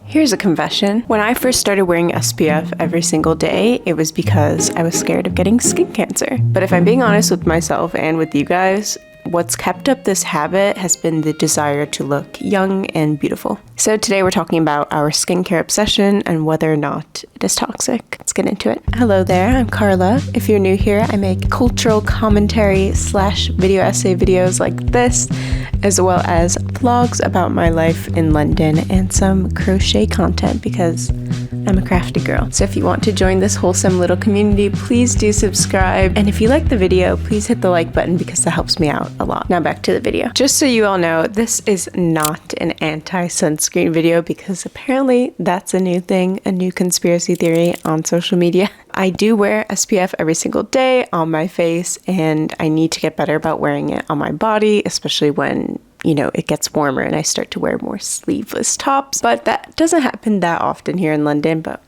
Here's a confession. When I first started wearing SPF every single day, it was because I was scared of getting skin cancer. But if I'm being honest with myself and with you guys, what's kept up this habit has been the desire to look young and beautiful. So today we're talking about our skincare obsession and whether or not it is toxic. Let's get into it. Hello there, I'm Carla. If you're new here, I make cultural commentary / video essay videos like this, as well as vlogs about my life in London and some crochet content because I'm a crafty girl. So if you want to join this wholesome little community, please do subscribe. And if you like the video, please hit the like button because that helps me out a lot. Now back to the video. Just so you all know, this is not an anti-sunscreen video because apparently that's a new thing, a new conspiracy theory on social media. I do wear SPF every single day on my face, and I need to get better about wearing it on my body, especially when it gets warmer and I start to wear more sleeveless tops. But that doesn't happen that often here in London. But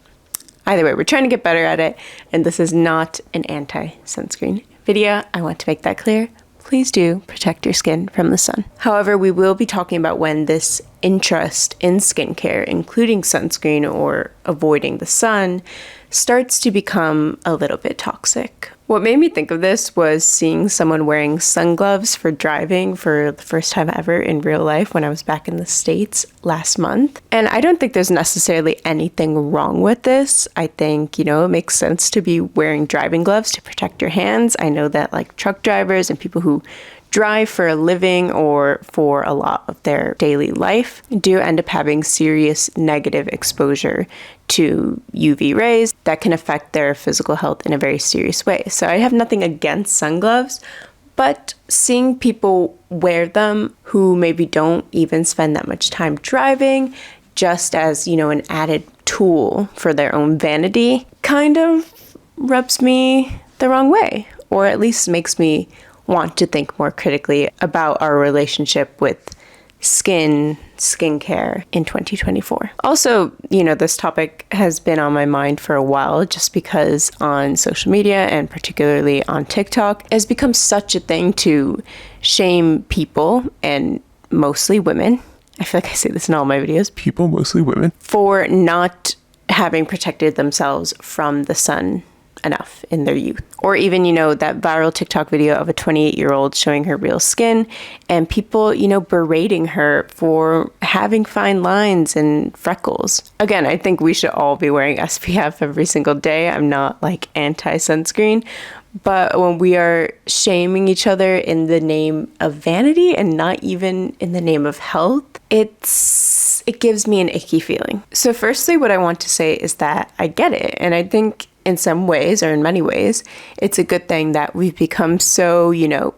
either way, we're trying to get better at it. And this is not an anti-sunscreen video. I want to make that clear. Please do protect your skin from the sun. However, we will be talking about when this interest in skincare, including sunscreen or avoiding the sun, starts to become a little bit toxic. What made me think of this was seeing someone wearing sun gloves for driving for the first time ever in real life when I was back in the States last month. And I don't think there's necessarily anything wrong with this. I think, it makes sense to be wearing driving gloves to protect your hands. I know that like truck drivers and people who drive for a living or for a lot of their daily life do end up having serious negative exposure to UV rays that can affect their physical health in a very serious way. So I have nothing against sun gloves, but seeing people wear them who maybe don't even spend that much time driving, just as, an added tool for their own vanity, kind of rubs me the wrong way, or at least makes me want to think more critically about our relationship with skincare in 2024. Also, this topic has been on my mind for a while just because on social media and particularly on TikTok, it has become such a thing to shame people, and mostly women. I feel like I say this in all my videos. People, mostly women. For not having protected themselves from the sun enough in their youth. Or even, that viral TikTok video of a 28-year-old showing her real skin and people, berating her for having fine lines and freckles. Again, I think we should all be wearing SPF every single day. I'm not like anti-sunscreen, but when we are shaming each other in the name of vanity and not even in the name of health, it gives me an icky feeling. So firstly, what I want to say is that I get it. And I think in some ways, or in many ways, it's a good thing that we've become so,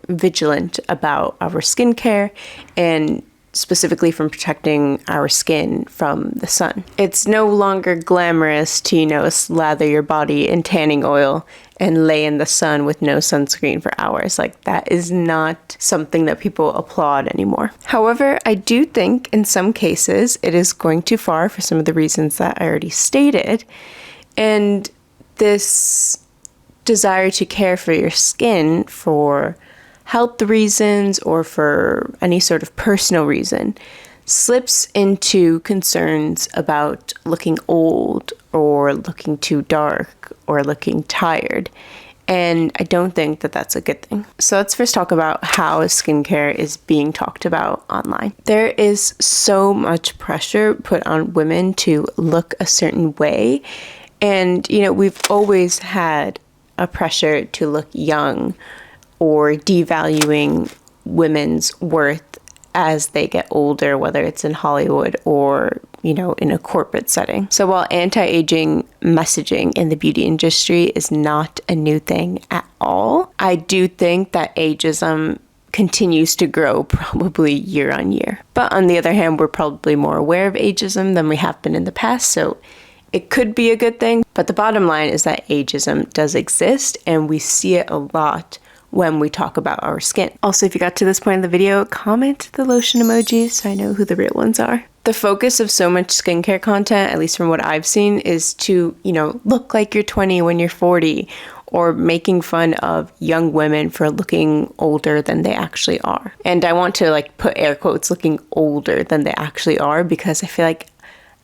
vigilant about our skincare and specifically from protecting our skin from the sun. It's no longer glamorous to, slather your body in tanning oil and lay in the sun with no sunscreen for hours. Like, that is not something that people applaud anymore. However, I do think in some cases it is going too far for some of the reasons that I already stated. And this desire to care for your skin for health reasons or for any sort of personal reason slips into concerns about looking old or looking too dark or looking tired. And I don't think that that's a good thing. So let's first talk about how skincare is being talked about online. There is so much pressure put on women to look a certain way. And, we've always had a pressure to look young or devaluing women's worth as they get older, whether it's in Hollywood or, in a corporate setting. So while anti-aging messaging in the beauty industry is not a new thing at all, I do think that ageism continues to grow probably year on year. But on the other hand, we're probably more aware of ageism than we have been in the past. So it could be a good thing, but the bottom line is that ageism does exist and we see it a lot when we talk about our skin. Also, if you got to this point in the video, comment the lotion emoji so I know who the real ones are. The focus of so much skincare content, at least from what I've seen, is to, look like you're 20 when you're 40, or making fun of young women for looking older than they actually are. And I want to put air quotes, looking older than they actually are, because I feel like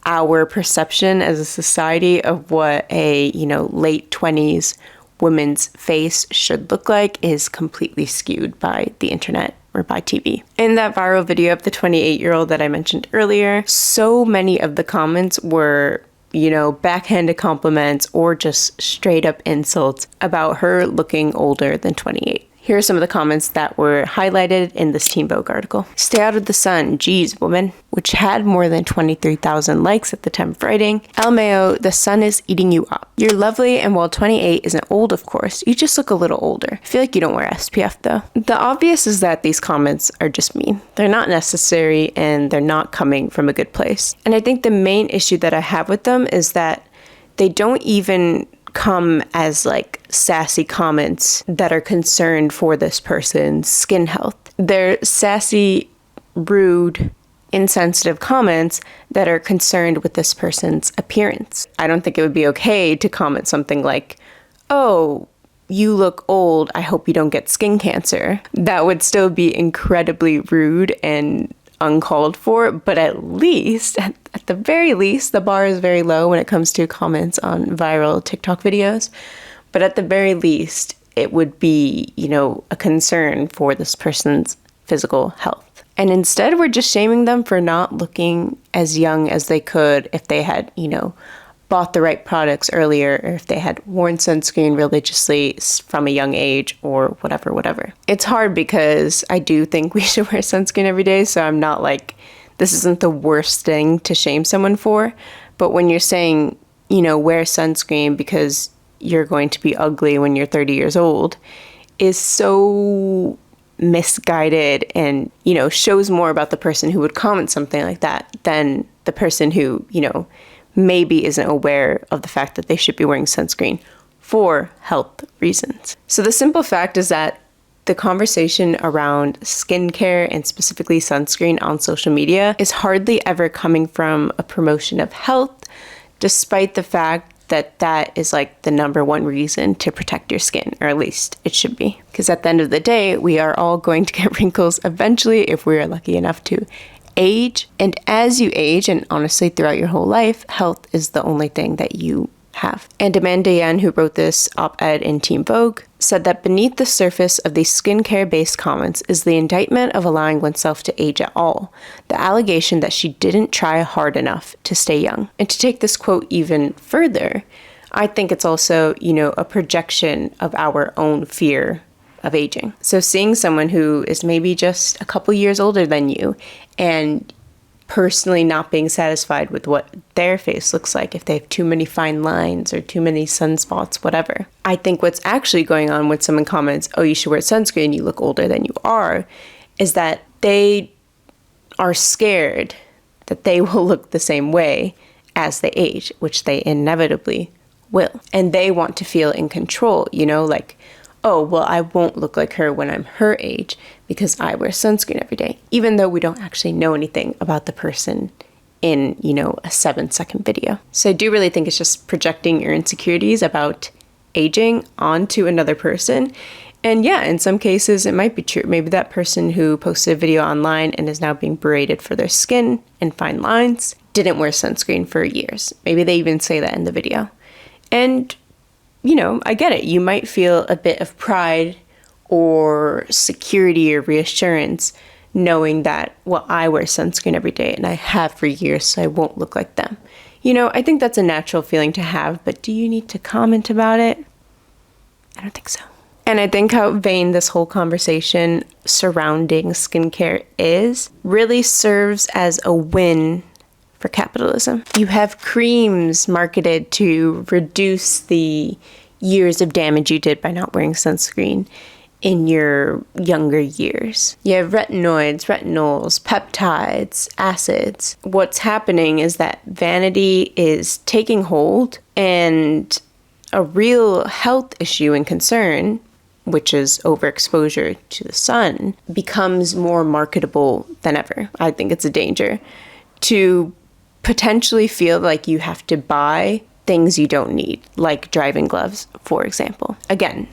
our perception as a society of what a, late 20s woman's face should look like is completely skewed by the internet or by TV. In that viral video of the 28-year-old that I mentioned earlier, so many of the comments were, backhanded compliments or just straight up insults about her looking older than 28. Here are some of the comments that were highlighted in this Teen Vogue article. Stay out of the sun, geez, woman, which had more than 23,000 likes at the time of writing. LMAO, the sun is eating you up. You're lovely, and while 28 isn't old, of course, you just look a little older. I feel like you don't wear SPF, though. The obvious is that these comments are just mean. They're not necessary, and they're not coming from a good place. And I think the main issue that I have with them is that they don't even come as like sassy comments that are concerned for this person's skin health. They're sassy, rude, insensitive comments that are concerned with this person's appearance. I don't think it would be okay to comment something like, "Oh, you look old, I hope you don't get skin cancer." That would still be incredibly rude and uncalled for, but at the very least, the bar is very low when it comes to comments on viral TikTok videos. But at the very least, it would be, a concern for this person's physical health. And instead, we're just shaming them for not looking as young as they could if they had, bought the right products earlier, or if they had worn sunscreen religiously from a young age, or whatever. It's hard because I do think we should wear sunscreen every day, so I'm not like, this isn't the worst thing to shame someone for. But when you're saying, wear sunscreen because you're going to be ugly when you're 30 years old, is so misguided and, shows more about the person who would comment something like that than the person who, maybe isn't aware of the fact that they should be wearing sunscreen for health reasons. So the simple fact is that the conversation around skincare and specifically sunscreen on social media is hardly ever coming from a promotion of health, despite the fact that that is like the number one reason to protect your skin, or at least it should be. Because at the end of the day, we are all going to get wrinkles eventually if we are lucky enough to age. And as you age, and honestly throughout your whole life, health is the only thing that you have. And Amanda Yan, who wrote this op-ed in Teen Vogue, said that beneath the surface of these skincare-based comments is the indictment of allowing oneself to age at all, the allegation that she didn't try hard enough to stay young. And to take this quote even further, I think it's also, a projection of our own fear of aging. So seeing someone who is maybe just a couple years older than you and personally not being satisfied with what their face looks like, if they have too many fine lines or too many sunspots, whatever. I think what's actually going on when someone comments, "Oh, you should wear sunscreen, you look older than you are," is that they are scared that they will look the same way as they age, which they inevitably will. And they want to feel in control, like, "Oh, well, I won't look like her when I'm her age because I wear sunscreen every day," even though we don't actually know anything about the person in, a 7-second video. So I do really think it's just projecting your insecurities about aging onto another person. And yeah, in some cases it might be true. Maybe that person who posted a video online and is now being berated for their skin and fine lines didn't wear sunscreen for years. Maybe they even say that in the video. And I get it. You might feel a bit of pride or security or reassurance knowing that, well, I wear sunscreen every day and I have for years, so I won't look like them. I think that's a natural feeling to have, but do you need to comment about it? I don't think so. And I think how vain this whole conversation surrounding skincare is really serves as a win for capitalism. You have creams marketed to reduce the years of damage you did by not wearing sunscreen in your younger years. You have retinoids, retinols, peptides, acids. What's happening is that vanity is taking hold, and a real health issue and concern, which is overexposure to the sun, becomes more marketable than ever. I think it's a danger to potentially feel like you have to buy things you don't need, like driving gloves, for example. Again,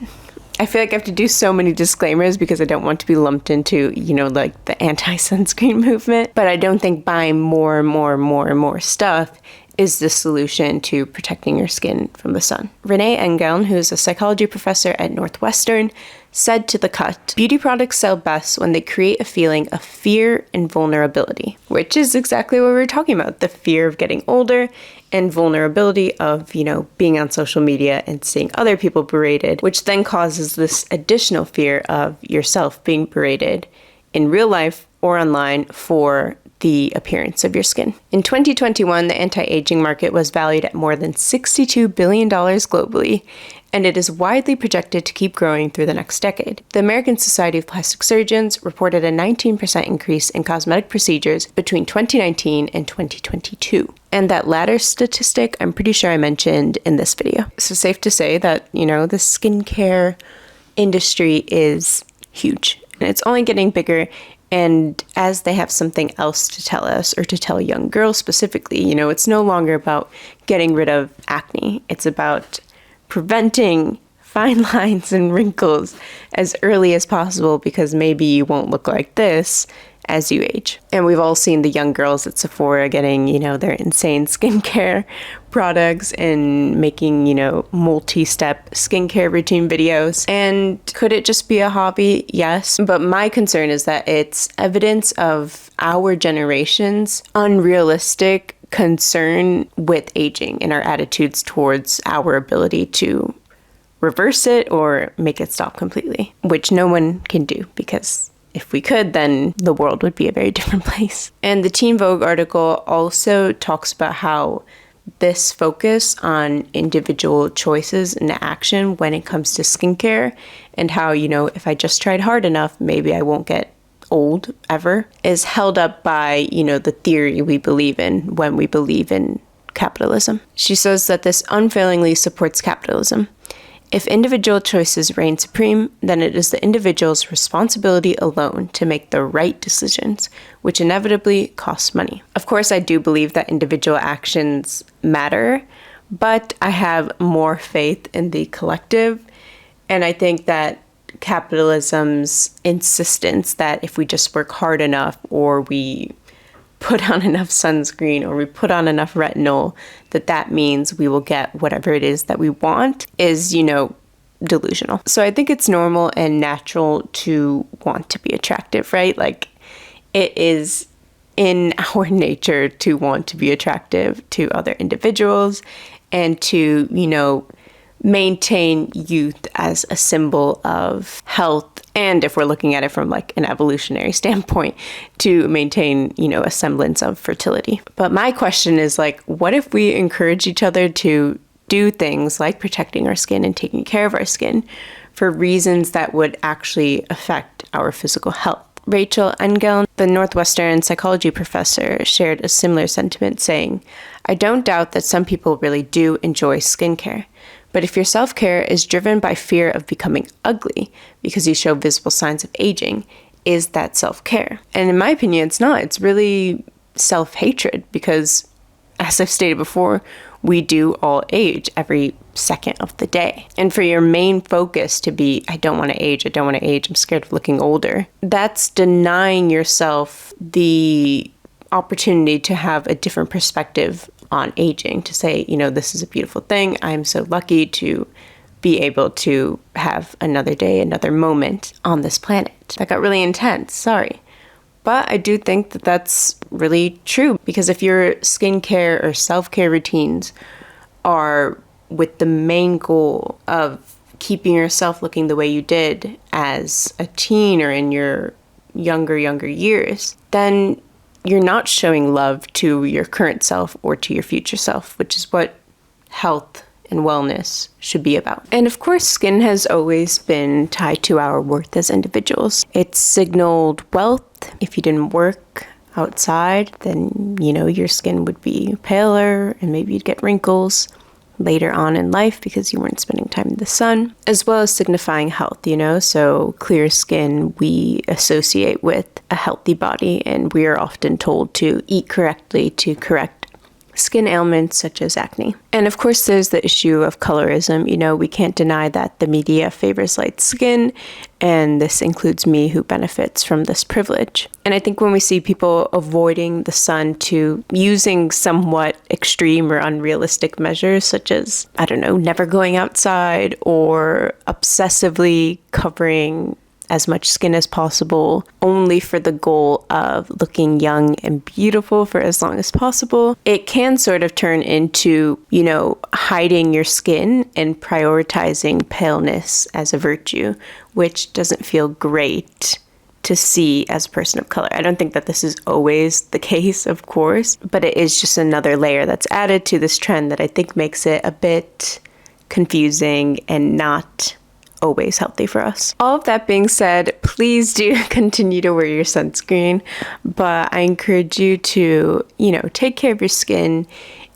I feel like I have to do so many disclaimers because I don't want to be lumped into, like the anti-sunscreen movement. But I don't think buying more and more stuff is the solution to protecting your skin from the sun. Renee Engeln, who is a psychology professor at Northwestern, said to The Cut, "Beauty products sell best when they create a feeling of fear and vulnerability," which is exactly what we were talking about, the fear of getting older and vulnerability of, being on social media and seeing other people berated, which then causes this additional fear of yourself being berated in real life or online for the appearance of your skin. In 2021, the anti-aging market was valued at more than $62 billion globally, and it is widely projected to keep growing through the next decade. The American Society of Plastic Surgeons reported a 19% increase in cosmetic procedures between 2019 and 2022. And that latter statistic, I'm pretty sure I mentioned in this video. So safe to say that, the skincare industry is huge, and it's only getting bigger. And as they have something else to tell us, or to tell young girls specifically, it's no longer about getting rid of acne. It's about preventing fine lines and wrinkles as early as possible, because maybe you won't look like this as you age. And we've all seen the young girls at Sephora getting, their insane skincare products and making, multi-step skincare routine videos. And could it just be a hobby? Yes. But my concern is that it's evidence of our generation's unrealistic concern with aging and our attitudes towards our ability to reverse it or make it stop completely, which no one can do, because if we could, then the world would be a very different place. And the Teen Vogue article also talks about how this focus on individual choices and action when it comes to skincare, and how, if I just tried hard enough, maybe I won't get old ever, is held up by, the theory we believe in when we believe in capitalism. She says that this unfailingly supports capitalism. If individual choices reign supreme, then it is the individual's responsibility alone to make the right decisions, which inevitably costs money. Of course, I do believe that individual actions matter, but I have more faith in the collective. And I think that capitalism's insistence that if we just work hard enough, or we put on enough sunscreen, or we put on enough retinol, that means we will get whatever it is that we want, is, delusional. So I think it's normal and natural to want to be attractive, right? Like, it is in our nature to want to be attractive to other individuals and to, maintain youth as a symbol of health. And if we're looking at it from like an evolutionary standpoint, to maintain, a semblance of fertility. But my question is, like, what if we encourage each other to do things like protecting our skin and taking care of our skin for reasons that would actually affect our physical health? Rachel Engeln, the Northwestern psychology professor, shared a similar sentiment, saying, "I don't doubt that some people really do enjoy skincare. But if your self-care is driven by fear of becoming ugly because you show visible signs of aging, is that self-care?" And in my opinion, it's not. It's really self-hatred, because, as I've stated before, we do all age every second of the day. And for your main focus to be, I don't want to age, I'm scared of looking older, that's denying yourself the opportunity to have a different perspective on aging, to say, this is a beautiful thing. I'm so lucky to be able to have another day, another moment on this planet. That got really intense, sorry. But I do think that that's really true, because if your skincare or self-care routines are with the main goal of keeping yourself looking the way you did as a teen or in your younger years, then you're not showing love to your current self or to your future self, which is what health and wellness should be about. And of course, skin has always been tied to our worth as individuals. It signaled wealth. If you didn't work outside, then, your skin would be paler and maybe you'd get wrinkles later on in life because you weren't spending time in the sun, as well as signifying health, so clear skin we associate with a healthy body, and we are often told to eat correctly to correct skin ailments such as acne. And of course, there's the issue of colorism. You know, we can't deny that the media favors light skin, and this includes me, who benefits from this privilege. And I think when we see people avoiding the sun to using somewhat extreme or unrealistic measures, such as, I don't know, never going outside or obsessively covering as much skin as possible, only for the goal of looking young and beautiful for as long as possible, it can sort of turn into, you know, hiding your skin and prioritizing paleness as a virtue, which doesn't feel great to see as a person of color. I don't think that this is always the case, of course, but it is just another layer that's added to this trend that I think makes it a bit confusing and not always healthy for us. All of that being said, please do continue to wear your sunscreen, but I encourage you to, you know, take care of your skin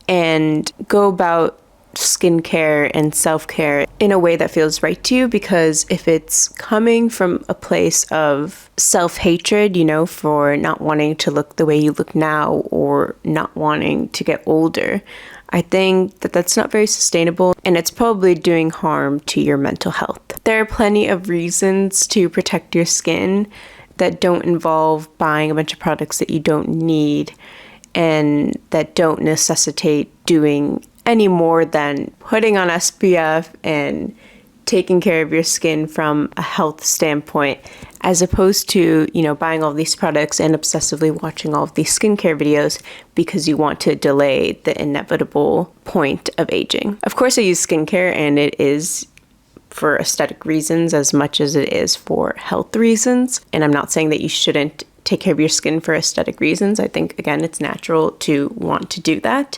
and go about skincare and self-care in a way that feels right to you, because if it's coming from a place of self-hatred, you know, for not wanting to look the way you look now or not wanting to get older, I think that that's not very sustainable, and it's probably doing harm to your mental health. There are plenty of reasons to protect your skin that don't involve buying a bunch of products that you don't need and that don't necessitate doing any more than putting on SPF and taking care of your skin from a health standpoint, as opposed to, you know, buying all these products and obsessively watching all of these skincare videos because you want to delay the inevitable point of aging. Of course, I use skincare, and it is for aesthetic reasons as much as it is for health reasons. And I'm not saying that you shouldn't take care of your skin for aesthetic reasons. I think, again, it's natural to want to do that.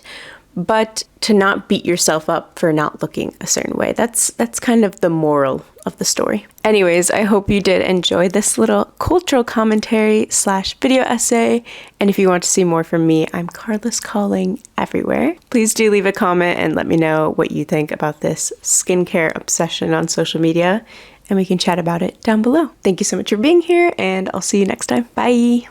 But to not beat yourself up for not looking a certain way. That's kind of the moral of the story. Anyways, I hope you did enjoy this little cultural commentary / video essay. And if you want to see more from me, I'm carlascalling everywhere. Please do leave a comment and let me know what you think about this skincare obsession on social media, and we can chat about it down below. Thank you so much for being here, and I'll see you next time. Bye!